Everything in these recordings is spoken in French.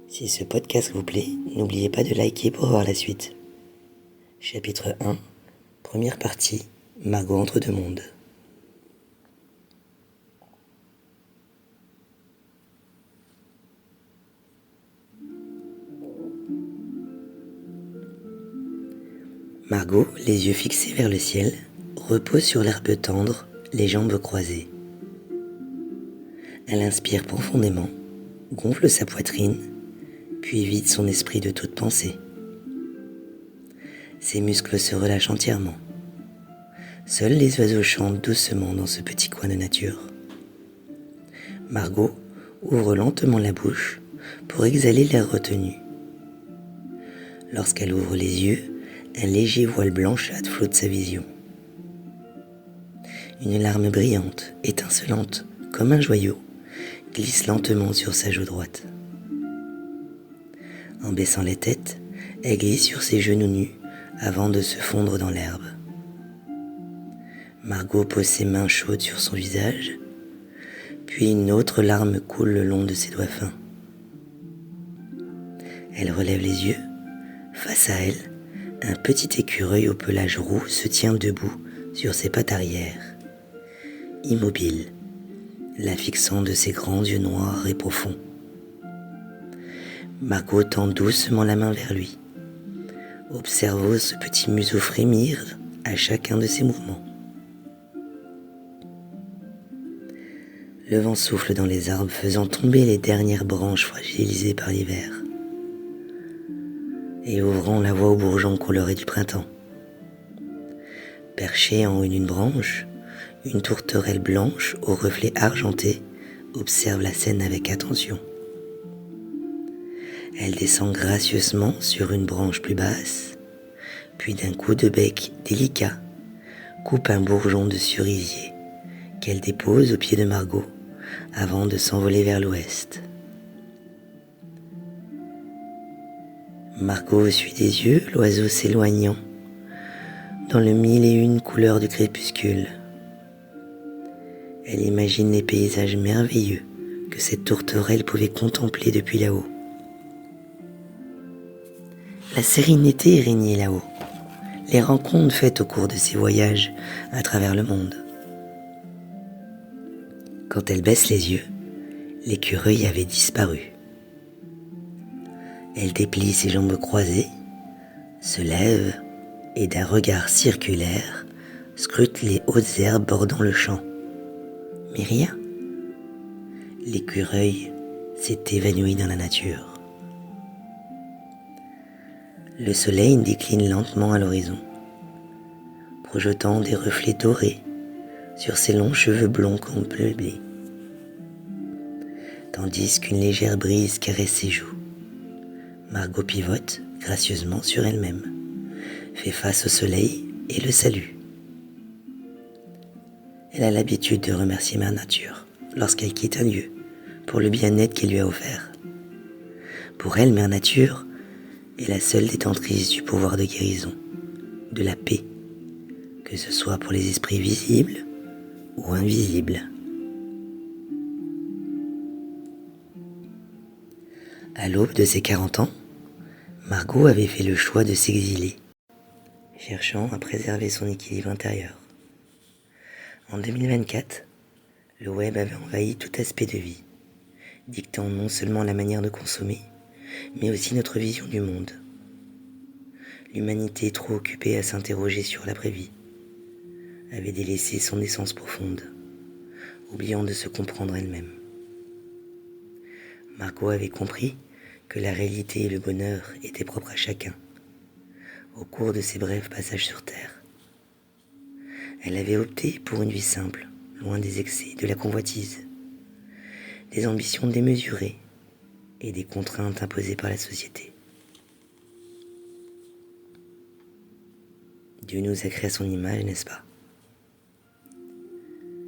Si ce podcast vous plaît, n'oubliez pas de liker pour voir la suite. Chapitre 1, première partie, Margot entre deux mondes. Margot, les yeux fixés vers le ciel, repose sur l'herbe tendre, les jambes croisées. Elle inspire profondément, gonfle sa poitrine, puis vide son esprit de toute pensée. Ses muscles se relâchent entièrement. Seuls les oiseaux chantent doucement dans ce petit coin de nature. Margot ouvre lentement la bouche pour exhaler l'air retenu. Lorsqu'elle ouvre les yeux, un léger voile blanchâtre flotte sa vision. Une larme brillante, étincelante, comme un joyau, glisse lentement sur sa joue droite. En baissant la tête, elle glisse sur ses genoux nus avant de se fondre dans l'herbe. Margot pose ses mains chaudes sur son visage, puis une autre larme coule le long de ses doigts fins. Elle relève les yeux. Face à elle, un petit écureuil au pelage roux se tient debout sur ses pattes arrière, immobile, la fixant de ses grands yeux noirs et profonds. Margot tend doucement la main vers lui, observant ce petit museau frémir à chacun de ses mouvements. Le vent souffle dans les arbres, faisant tomber les dernières branches fragilisées par l'hiver et ouvrant la voie aux bourgeons colorés du printemps. Perchée en haut d'une branche, une tourterelle blanche aux reflets argentés observe la scène avec attention. Elle descend gracieusement sur une branche plus basse, puis d'un coup de bec délicat, coupe un bourgeon de cerisier qu'elle dépose au pied de Margot avant de s'envoler vers l'ouest. Margot suit des yeux l'oiseau s'éloignant dans le mille et une couleurs du crépuscule. Elle imagine les paysages merveilleux que cette tourterelle pouvait contempler depuis là-haut. La sérénité régnait là-haut, les rencontres faites au cours de ses voyages à travers le monde. Quand elle baisse les yeux, l'écureuil avait disparu. Elle déplie ses jambes croisées, se lève et d'un regard circulaire scrute les hautes herbes bordant le champ. Mais rien. L'écureuil s'est évanoui dans la nature. Le soleil décline lentement à l'horizon, projetant des reflets dorés sur ses longs cheveux blonds comme le blé, tandis qu'une légère brise caresse ses joues. Margot pivote gracieusement sur elle-même, fait face au soleil et le salue. Elle a l'habitude de remercier Mère Nature lorsqu'elle quitte un lieu pour le bien-être qu'elle lui a offert. Pour elle, Mère Nature est la seule détentrice du pouvoir de guérison, de la paix, que ce soit pour les esprits visibles ou invisibles. À l'aube de ses 40 ans, Margot avait fait le choix de s'exiler, cherchant à préserver son équilibre intérieur. En 2024, le web avait envahi tout aspect de vie, dictant non seulement la manière de consommer, mais aussi notre vision du monde. L'humanité, trop occupée à s'interroger sur l'après-vie, avait délaissé son essence profonde, oubliant de se comprendre elle-même. Margot avait compris que la réalité et le bonheur étaient propres à chacun, au cours de ses brefs passages sur Terre. Elle avait opté pour une vie simple, loin des excès, de la convoitise, des ambitions démesurées et des contraintes imposées par la société. Dieu nous a créés à son image, n'est-ce pas?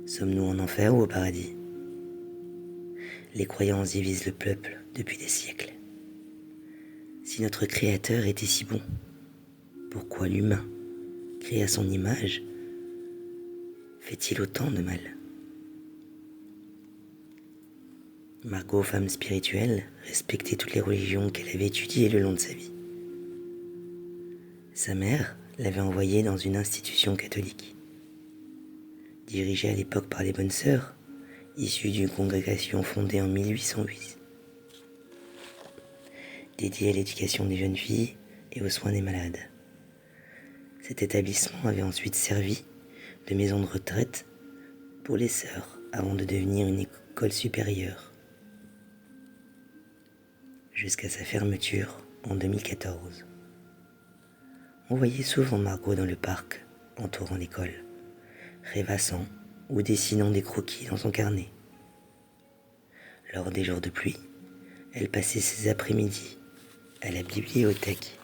Sommes-nous en enfer ou au paradis? Les croyances divisent le peuple depuis des siècles. Si notre Créateur était si bon, pourquoi l'humain, créé à son image, fait-il autant de mal? Margot, femme spirituelle, respectait toutes les religions qu'elle avait étudiées le long de sa vie. Sa mère l'avait envoyée dans une institution catholique. Dirigée à l'époque par les Bonnes Sœurs, issues d'une congrégation fondée en 1808, dédiée à l'éducation des jeunes filles et aux soins des malades. Cet établissement avait ensuite servi de maison de retraite pour les sœurs avant de devenir une école supérieure, jusqu'à sa fermeture en 2014. On voyait souvent Margot dans le parc entourant l'école, rêvassant ou dessinant des croquis dans son carnet. Lors des jours de pluie, elle passait ses après-midi à la bibliothèque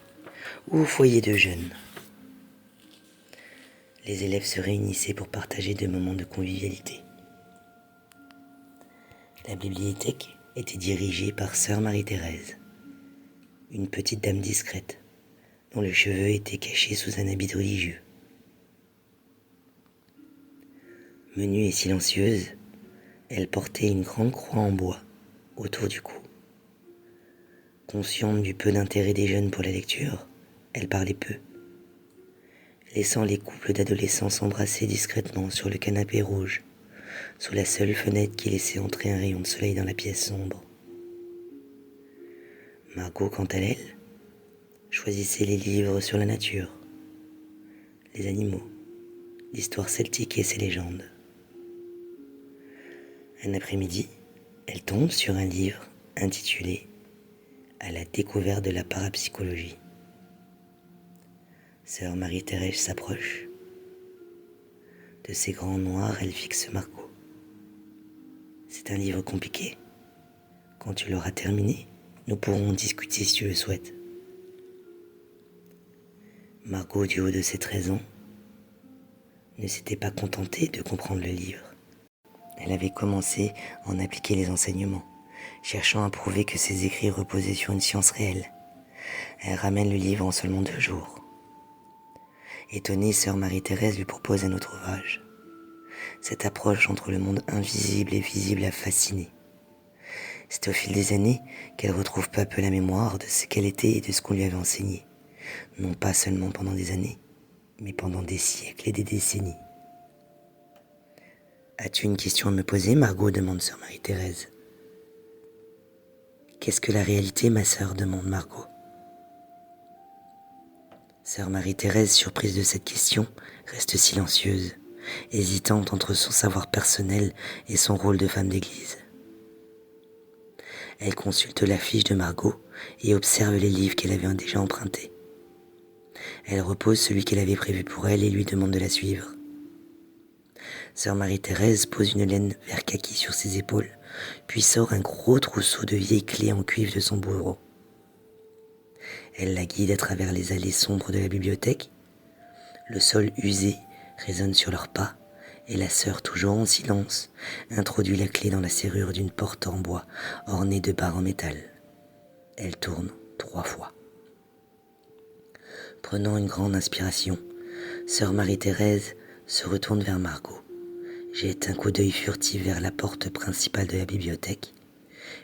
ou au foyer de jeunes. Les élèves se réunissaient pour partager des moments de convivialité. La bibliothèque était dirigée par sœur Marie-Thérèse, une petite dame discrète, dont le cheveu était caché sous un habit religieux. Menue et silencieuse, elle portait une grande croix en bois autour du cou. Consciente du peu d'intérêt des jeunes pour la lecture, elle parlait peu, laissant les couples d'adolescents s'embrasser discrètement sur le canapé rouge, sous la seule fenêtre qui laissait entrer un rayon de soleil dans la pièce sombre. Margot, quant à elle, choisissait les livres sur la nature, les animaux, l'histoire celtique et ses légendes. Un après-midi, elle tombe sur un livre intitulé « À la découverte de la parapsychologie ». Sœur Marie-Thérèse s'approche. De ses grands noirs, elle fixe Margot. « C'est un livre compliqué. Quand tu l'auras terminé, nous pourrons en discuter si tu le souhaites. » Margot, du haut de ses 13 ans, ne s'était pas contentée de comprendre le livre. Elle avait commencé à en appliquer les enseignements, cherchant à prouver que ses écrits reposaient sur une science réelle. Elle ramène le livre en seulement 2 jours. Étonnée, sœur Marie-Thérèse lui propose un autre ouvrage. Cette approche entre le monde invisible et visible l'a fascinée. C'est au fil des années qu'elle retrouve peu à peu la mémoire de ce qu'elle était et de ce qu'on lui avait enseigné. Non pas seulement pendant des années, mais pendant des siècles et des décennies. « As-tu une question à me poser, Margot ?» demande sœur Marie-Thérèse. « Qu'est-ce que la réalité, ma sœur ?» demande Margot. Sœur Marie-Thérèse, surprise de cette question, reste silencieuse, hésitante entre son savoir personnel et son rôle de femme d'église. Elle consulte la fiche de Margot et observe les livres qu'elle avait déjà empruntés. Elle repose celui qu'elle avait prévu pour elle et lui demande de la suivre. Sœur Marie-Thérèse pose une laine vert kaki sur ses épaules, puis sort un gros trousseau de vieilles clés en cuivre de son bureau. Elle la guide à travers les allées sombres de la bibliothèque. Le sol usé résonne sur leurs pas, et la sœur, toujours en silence, introduit la clé dans la serrure d'une porte en bois ornée de barres en métal. Elle tourne 3 fois. Prenant une grande inspiration, sœur Marie-Thérèse se retourne vers Margot, jette un coup d'œil furtif vers la porte principale de la bibliothèque,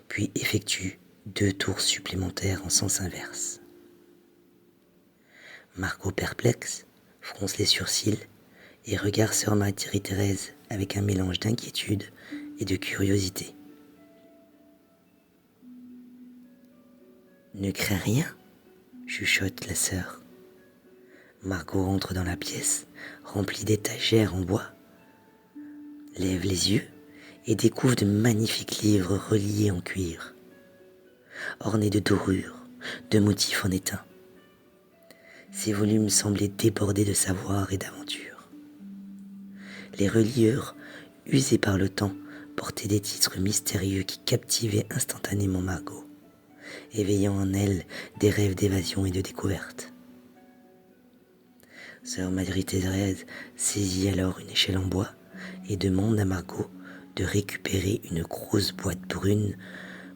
puis effectue 2 tours supplémentaires en sens inverse. Margot, perplexe, fronce les sourcils et regarde sœur Marie-Thérèse avec un mélange d'inquiétude et de curiosité. « Ne crains rien ?» chuchote la sœur. Margot entre dans la pièce, remplie d'étagères en bois, lève les yeux et découvre de magnifiques livres reliés en cuir, ornés de dorures, de motifs en étain. Ces volumes semblaient débordés de savoir et d'aventure. Les reliures, usées par le temps, portaient des titres mystérieux qui captivaient instantanément Margot, éveillant en elle des rêves d'évasion et de découverte. Sœur Marie-Thérèse saisit alors une échelle en bois et demande à Margot de récupérer une grosse boîte brune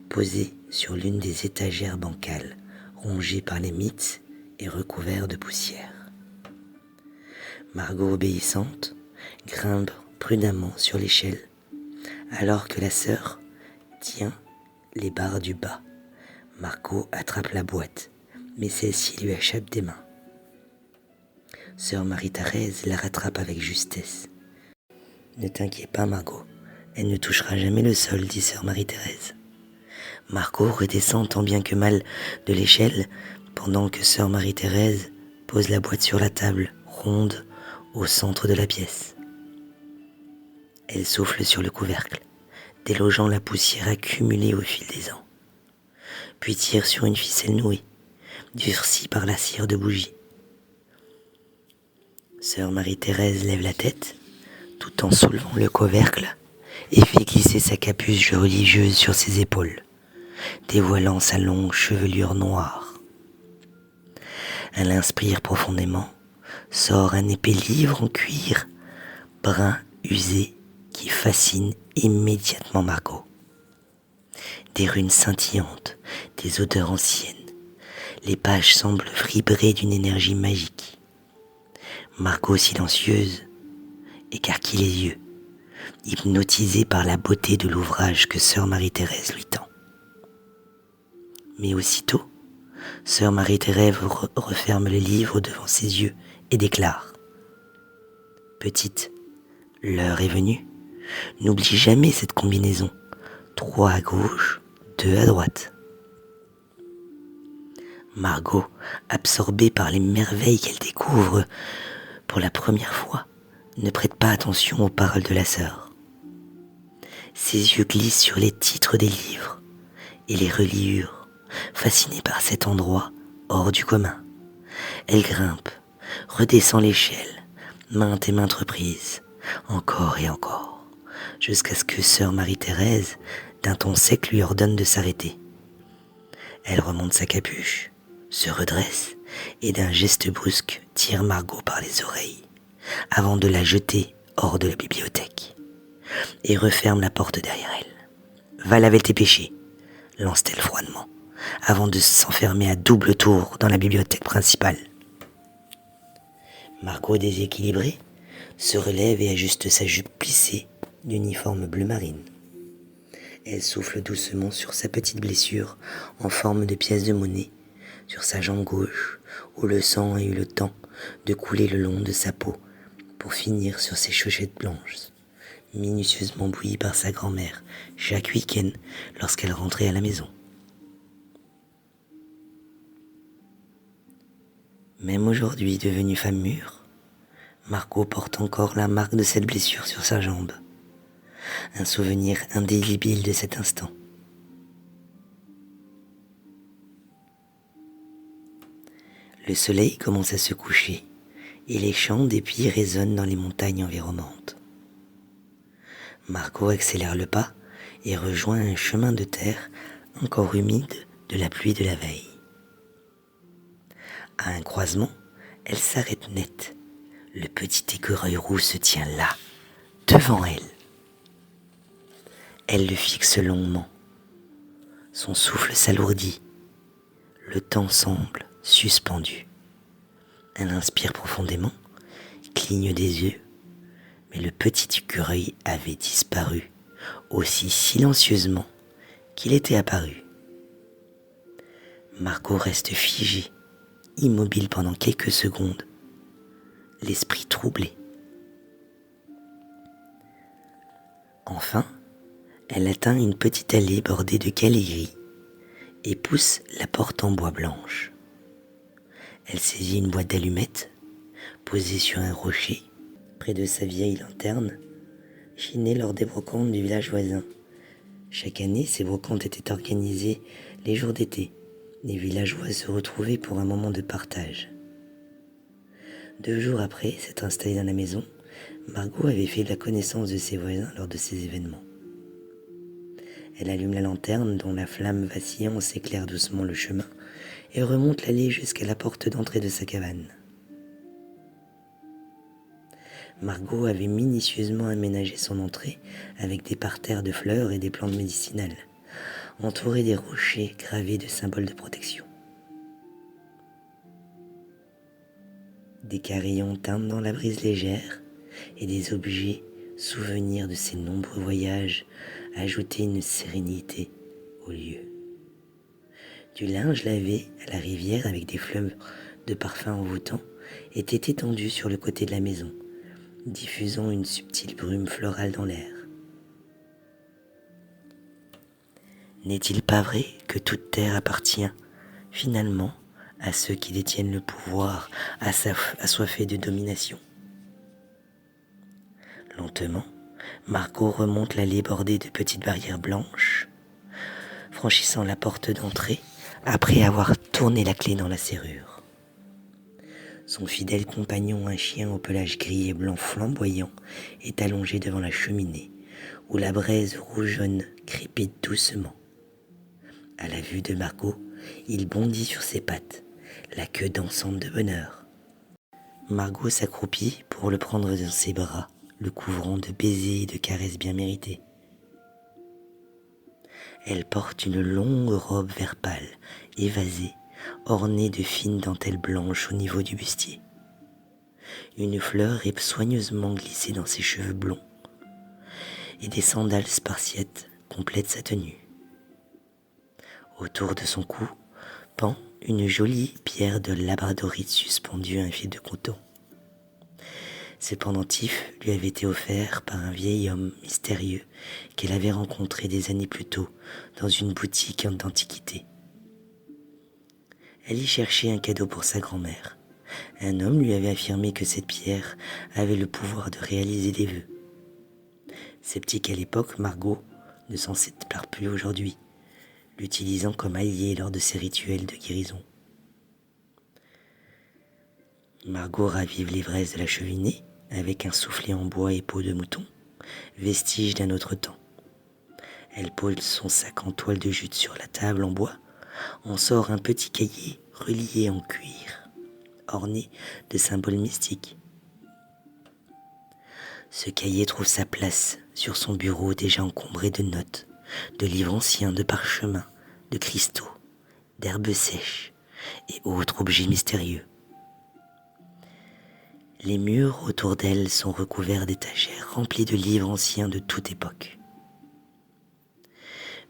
posée sur l'une des étagères bancales, rongée par les mythes et recouvert de poussière. Margot, obéissante, grimpe prudemment sur l'échelle, alors que la sœur tient les barres du bas. Margot attrape la boîte, mais celle-ci lui échappe des mains. Sœur Marie-Thérèse la rattrape avec justesse. « Ne t'inquiète pas, Margot, elle ne touchera jamais le sol, dit sœur Marie-Thérèse. » Margot redescend tant bien que mal de l'échelle, pendant que sœur Marie-Thérèse pose la boîte sur la table, ronde, au centre de la pièce. Elle souffle sur le couvercle, délogeant la poussière accumulée au fil des ans, puis tire sur une ficelle nouée, durcie par la cire de bougie. Sœur Marie-Thérèse lève la tête, tout en soulevant le couvercle, et fait glisser sa capuche religieuse sur ses épaules, dévoilant sa longue chevelure noire. Elle inspire profondément, sort un épais livre en cuir, brun usé, qui fascine immédiatement Margot. Des runes scintillantes, des odeurs anciennes, les pages semblent vibrer d'une énergie magique. Margot, silencieuse, écarquille les yeux, hypnotisée par la beauté de l'ouvrage que sœur Marie-Thérèse lui tend. Mais aussitôt, sœur Marie-Thérèse referme le livre devant ses yeux et déclare : « Petite, l'heure est venue. N'oublie jamais cette combinaison. 3 à gauche, 2 à droite. » Margot, absorbée par les merveilles qu'elle découvre pour la première fois, ne prête pas attention aux paroles de la sœur. Ses yeux glissent sur les titres des livres et les reliures, fascinée par cet endroit hors du commun. Elle grimpe, redescend l'échelle, maintes et maintes reprises, encore et encore, jusqu'à ce que sœur Marie-Thérèse, d'un ton sec, lui ordonne de s'arrêter. Elle remonte sa capuche, se redresse et d'un geste brusque tire Margot par les oreilles, avant de la jeter hors de la bibliothèque, et referme la porte derrière elle. « Va laver tes péchés », lance-t-elle froidement, avant de s'enfermer à double tour dans la bibliothèque principale. Margot, déséquilibrée, se relève et ajuste sa jupe plissée d'uniforme bleu marine. Elle souffle doucement sur sa petite blessure en forme de pièce de monnaie, sur sa jambe gauche, où le sang a eu le temps de couler le long de sa peau pour finir sur ses chaussettes blanches, minutieusement bouillies par sa grand-mère chaque week-end lorsqu'elle rentrait à la maison. Même aujourd'hui, devenue femme mûre, Margot porte encore la marque de cette blessure sur sa jambe, un souvenir indélébile de cet instant. Le soleil commence à se coucher et les chants d'épis résonnent dans les montagnes environnantes. Margot accélère le pas et rejoint un chemin de terre encore humide de la pluie de la veille. À un croisement, elle s'arrête net. Le petit écureuil roux se tient là, devant elle. Elle le fixe longuement. Son souffle s'alourdit. Le temps semble suspendu. Elle inspire profondément, cligne des yeux, mais le petit écureuil avait disparu aussi silencieusement qu'il était apparu. Margot reste figée, immobile pendant quelques secondes, l'esprit troublé. Enfin, elle atteint une petite allée bordée de galets gris et pousse la porte en bois blanche. Elle saisit une boîte d'allumettes posée sur un rocher près de sa vieille lanterne, chinée lors des brocantes du village voisin. Chaque année, ces brocantes étaient organisées les jours d'été. Les villageois se retrouvaient pour un moment de partage. 2 jours après s'être installée dans la maison, Margot avait fait la connaissance de ses voisins lors de ces événements. Elle allume la lanterne dont la flamme vacillant s'éclaire doucement le chemin et remonte l'allée jusqu'à la porte d'entrée de sa cabane. Margot avait minutieusement aménagé son entrée avec des parterres de fleurs et des plantes médicinales, entourés des rochers gravés de symboles de protection. Des carillons teintent dans la brise légère et des objets, souvenirs de ses nombreux voyages, ajoutaient une sérénité au lieu. Du linge lavé à la rivière avec des fleurs de parfum envoûtant était étendu sur le côté de la maison, diffusant une subtile brume florale dans l'air. N'est-il pas vrai que toute terre appartient, finalement, à ceux qui détiennent le pouvoir assoiffés de domination? Lentement, Margot remonte l'allée bordée de petites barrières blanches, franchissant la porte d'entrée après avoir tourné la clé dans la serrure. Son fidèle compagnon, un chien au pelage gris et blanc flamboyant, est allongé devant la cheminée, où la braise rougeonne crépite doucement. À la vue de Margot, il bondit sur ses pattes, la queue dansante de bonheur. Margot s'accroupit pour le prendre dans ses bras, le couvrant de baisers et de caresses bien méritées. Elle porte une longue robe vert pâle, évasée, ornée de fines dentelles blanches au niveau du bustier. Une fleur est soigneusement glissée dans ses cheveux blonds, et des sandales spartiates complètent sa tenue. Autour de son cou pend une jolie pierre de labradorite suspendue à un fil de coton. Ce pendentif lui avait été offert par un vieil homme mystérieux qu'elle avait rencontré des années plus tôt dans une boutique d'antiquités. Elle y cherchait un cadeau pour sa grand-mère. Un homme lui avait affirmé que cette pierre avait le pouvoir de réaliser des vœux. Sceptique à l'époque, Margot ne s'en sépare plus aujourd'hui, l'utilisant comme allié lors de ses rituels de guérison. Margot ravive l'ivresse de la cheminée avec un soufflet en bois et peau de mouton, vestige d'un autre temps. Elle pose son sac en toile de jute sur la table en bois, en sort un petit cahier relié en cuir, orné de symboles mystiques. Ce cahier trouve sa place sur son bureau déjà encombré de notes, de livres anciens, de parchemins, de cristaux, d'herbes sèches et autres objets mystérieux. Les murs autour d'elle sont recouverts d'étagères remplies de livres anciens de toute époque.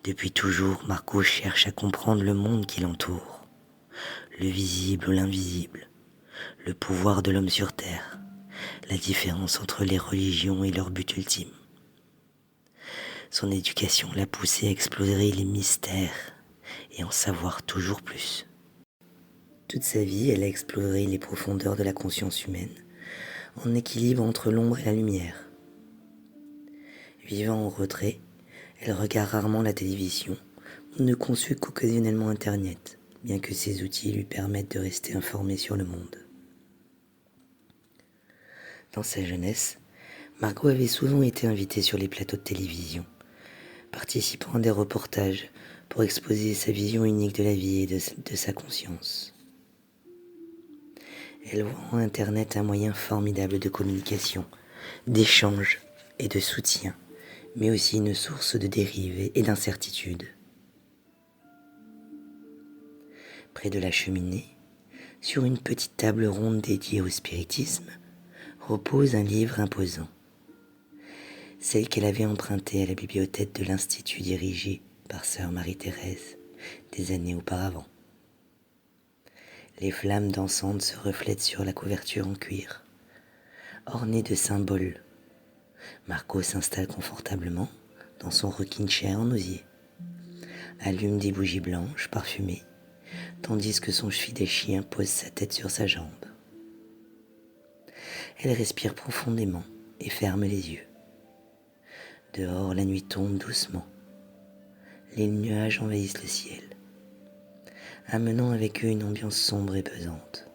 Depuis toujours, Margot cherche à comprendre le monde qui l'entoure, le visible ou l'invisible, le pouvoir de l'homme sur terre, la différence entre les religions et leur but ultime. Son éducation l'a poussée à explorer les mystères et en savoir toujours plus. Toute sa vie, elle a exploré les profondeurs de la conscience humaine, en équilibre entre l'ombre et la lumière. Vivant en retrait, elle regarde rarement la télévision ou ne consulte qu'occasionnellement Internet, bien que ces outils lui permettent de rester informée sur le monde. Dans sa jeunesse, Margot avait souvent été invitée sur les plateaux de télévision, participant à des reportages pour exposer sa vision unique de la vie et de sa conscience. Elle voit en Internet un moyen formidable de communication, d'échange et de soutien, mais aussi une source de dérives et d'incertitudes. Près de la cheminée, sur une petite table ronde dédiée au spiritisme, repose un livre imposant, celle qu'elle avait empruntée à la bibliothèque de l'Institut dirigé par sœur Marie-Thérèse des années auparavant. Les flammes dansantes se reflètent sur la couverture en cuir, ornée de symboles. Margot s'installe confortablement dans son rocking chair en osier, allume des bougies blanches parfumées, tandis que son fidèle chien pose sa tête sur sa jambe. Elle respire profondément et ferme les yeux. Dehors, la nuit tombe doucement. Les nuages envahissent le ciel, amenant avec eux une ambiance sombre et pesante.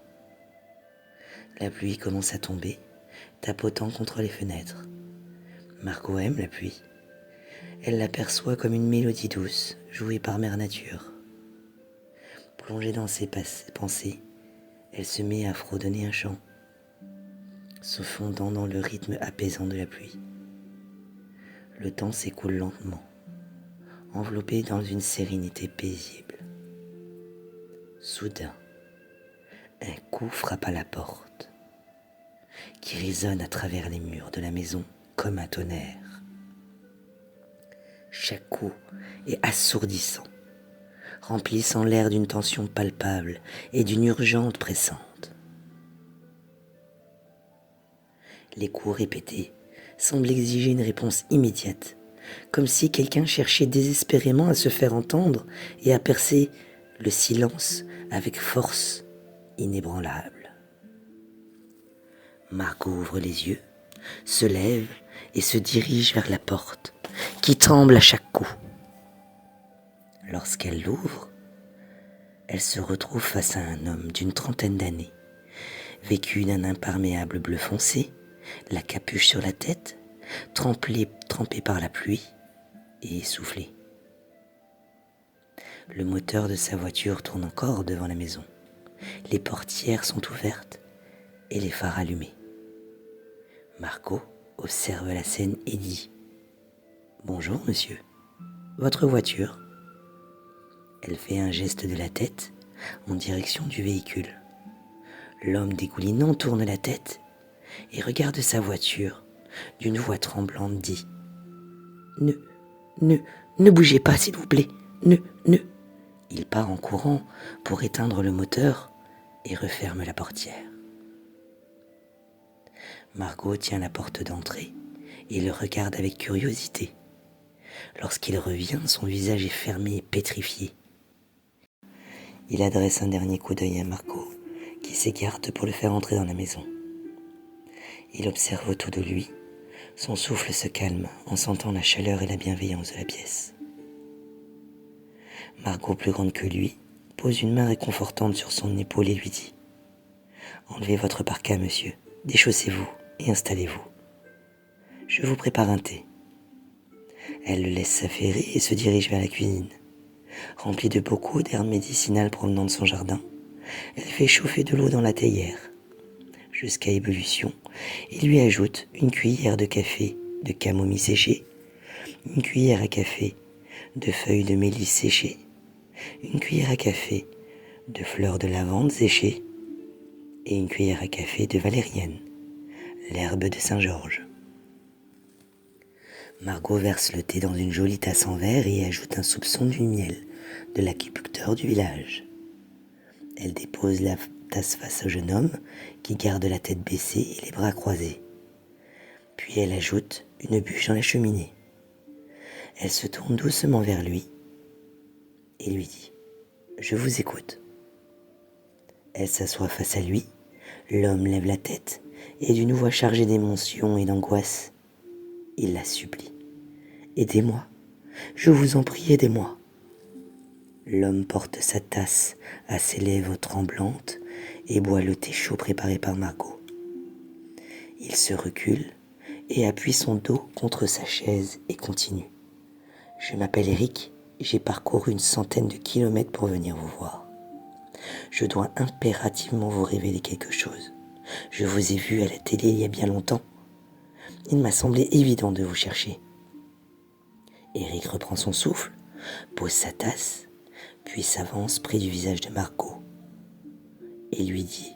La pluie commence à tomber, tapotant contre les fenêtres. Margot aime la pluie. Elle l'aperçoit comme une mélodie douce, jouée par Mère Nature. Plongée dans ses pensées, elle se met à fredonner un chant, se fondant dans le rythme apaisant de la pluie. Le temps s'écoule lentement, enveloppé dans une sérénité paisible. Soudain, un coup frappe à la porte, qui résonne à travers les murs de la maison comme un tonnerre. Chaque coup est assourdissant, remplissant l'air d'une tension palpable et d'une urgente pressante. Les coups répétés semblent exiger une réponse immédiate, comme si quelqu'un cherchait désespérément à se faire entendre et à percer le silence avec force inébranlable. Margot ouvre les yeux, se lève et se dirige vers la porte, qui tremble à chaque coup. Lorsqu'elle l'ouvre, elle se retrouve face à un homme d'une trentaine d'années, vêtu d'un imperméable bleu foncé, la capuche sur la tête, trempé par la pluie et essoufflé. Le moteur de sa voiture tourne encore devant la maison. Les portières sont ouvertes et les phares allumés. Margot observe la scène et dit « Bonjour, monsieur. Votre voiture ?» Elle fait un geste de la tête en direction du véhicule. L'homme dégoulinant tourne la tête et regarde sa voiture. D'une voix tremblante dit « Ne bougez pas, s'il vous plaît. Ne. » Il part en courant pour éteindre le moteur et referme la portière. Margot tient la porte d'entrée et le regarde avec curiosité. Lorsqu'il revient, son visage est fermé et pétrifié. Il adresse un dernier coup d'œil à Margot, qui s'écarte pour le faire entrer dans la maison. Il observe autour de lui. Son souffle se calme en sentant la chaleur et la bienveillance de la pièce. Margot, plus grande que lui, pose une main réconfortante sur son épaule et lui dit « Enlevez votre parka, monsieur, déchaussez-vous et installez-vous. Je vous prépare un thé. » Elle le laisse s'affairer et se dirige vers la cuisine. Remplie de bocaux d'herbes médicinales provenant de son jardin, elle fait chauffer de l'eau dans la théière jusqu'à ébullition et lui ajoute une cuillère de café de camomille séchée, une cuillère à café de feuilles de mélisse séchées, une cuillère à café de fleurs de lavande séchées et une cuillère à café de valériane, l'herbe de Saint-Georges. Margot verse le thé dans une jolie tasse en verre et ajoute un soupçon du miel de l'acupuncteur du village. Elle dépose la tasse face au jeune homme qui garde la tête baissée et les bras croisés. Puis elle ajoute une bûche dans la cheminée. Elle se tourne doucement vers lui et lui dit « Je vous écoute ». Elle s'assoit face à lui, l'homme lève la tête et d'une voix chargée d'émotion et d'angoisse, il la supplie « Aidez-moi, je vous en prie, aidez-moi ». L'homme porte sa tasse à ses lèvres tremblantes et boit le thé chaud préparé par Margot. Il se recule et appuie son dos contre sa chaise et continue. « Je m'appelle Eric, j'ai parcouru une centaine de kilomètres pour venir vous voir. Je dois impérativement vous révéler quelque chose. Je vous ai vu à la télé il y a bien longtemps. Il m'a semblé évident de vous chercher. » Eric reprend son souffle, pose sa tasse, puis s'avance près du visage de Margot et lui dit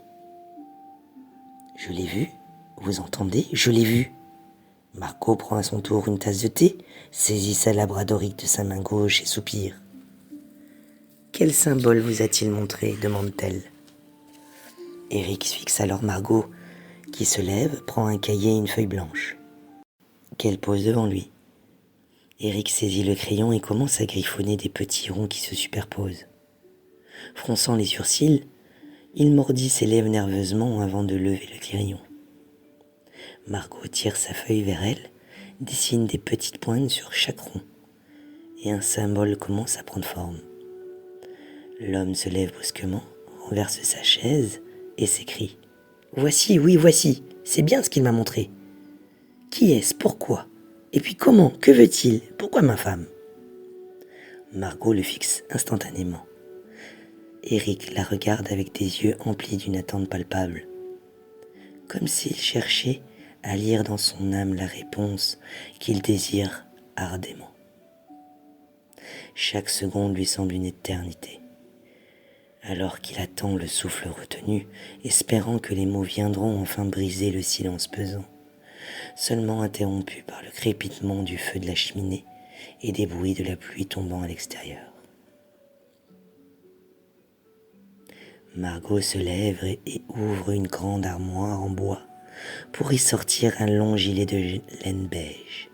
« Je l'ai vu, vous entendez, je l'ai vu !» Margot prend à son tour une tasse de thé, saisit sa labradorique de sa main gauche et soupire. « Quel symbole vous a-t-il montré ?» demande-t-elle. Eric fixe alors Margot, qui se lève, prend un cahier et une feuille blanche, qu'elle pose devant lui. Eric saisit le crayon et commence à griffonner des petits ronds qui se superposent. Fronçant les sourcils, il mordit ses lèvres nerveusement avant de lever le crayon. Margot tire sa feuille vers elle, dessine des petites pointes sur chaque rond, et un symbole commence à prendre forme. L'homme se lève brusquement, renverse sa chaise et s'écrie « Voici, oui, voici, c'est bien ce qu'il m'a montré. Qui est-ce? Pourquoi? Et puis comment? Que veut-il? Pourquoi ma femme ?» Margot le fixe instantanément. Eric la regarde avec des yeux emplis d'une attente palpable, comme s'il cherchait à lire dans son âme la réponse qu'il désire ardemment. Chaque seconde lui semble une éternité, alors qu'il attend le souffle retenu, espérant que les mots viendront enfin briser le silence pesant, seulement interrompu par le crépitement du feu de la cheminée et des bruits de la pluie tombant à l'extérieur. Margot se lève et ouvre une grande armoire en bois pour y sortir un long gilet de laine beige.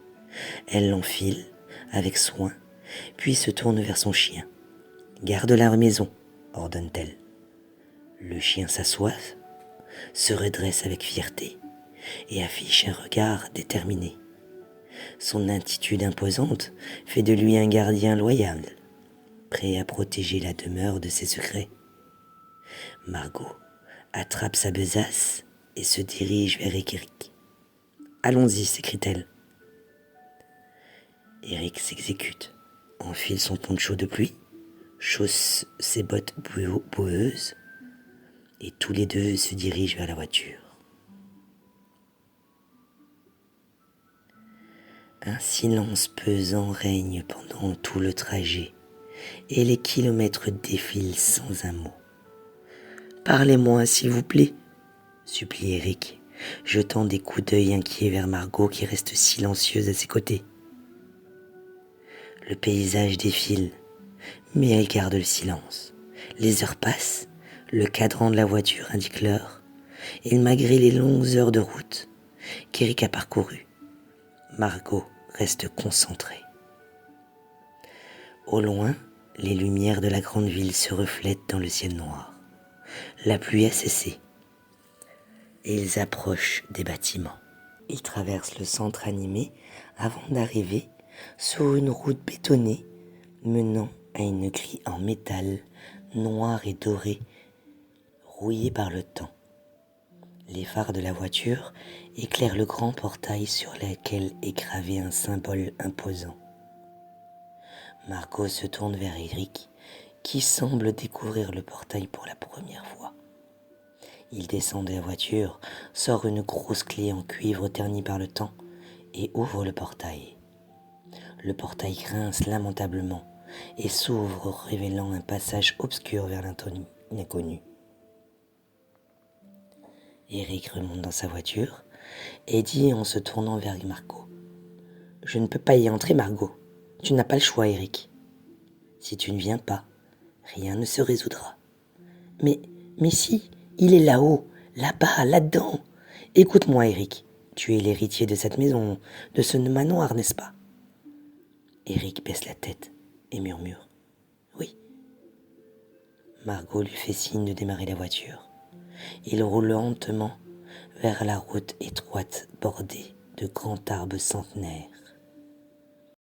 Elle l'enfile avec soin, puis se tourne vers son chien. « Garde-la à la maison, ordonne-t-elle. Le chien s'assoit, se redresse avec fierté et affiche un regard déterminé. Son attitude imposante fait de lui un gardien loyal, prêt à protéger la demeure de ses secrets. Margot attrape sa besace et se dirige vers Eric. « Allons-y, s'écrie-t-elle. Eric s'exécute, enfile son poncho de pluie, chausse ses bottes boueuses et tous les deux se dirigent vers la voiture. Un silence pesant règne pendant tout le trajet et les kilomètres défilent sans un mot. « Parlez-moi, s'il vous plaît, » supplie Eric, jetant des coups d'œil inquiets vers Margot qui reste silencieuse à ses côtés. Le paysage défile, mais elle garde le silence. Les heures passent, le cadran de la voiture indique l'heure, et malgré les longues heures de route qu'Eric a parcourues, Margot reste concentrée. Au loin, les lumières de la grande ville se reflètent dans le ciel noir. La pluie a cessé, et ils approchent des bâtiments. Ils traversent le centre animé avant d'arriver sur une route bétonnée menant à une grille en métal noire et dorée, rouillée par le temps. Les phares de la voiture éclairent le grand portail sur lequel est gravé un symbole imposant. Margot se tourne vers Eric, qui semble découvrir le portail pour la première fois. Il descend de la voiture, sort une grosse clé en cuivre ternie par le temps et ouvre le portail. Le portail grince lamentablement et s'ouvre, révélant un passage obscur vers l'inconnu. Eric remonte dans sa voiture et dit en se tournant vers Margot. « Je ne peux pas y entrer, Margot. Tu n'as pas le choix, Eric. Si tu ne viens pas, rien ne se résoudra. »« Mais si, il est là-haut, là-bas, là-dedans. Écoute-moi, Eric. Tu es l'héritier de cette maison, de ce manoir, n'est-ce pas ?» Eric baisse la tête et murmure « Oui. » Margot lui fait signe de démarrer la voiture. Il roule lentement vers la route étroite bordée de grands arbres centenaires.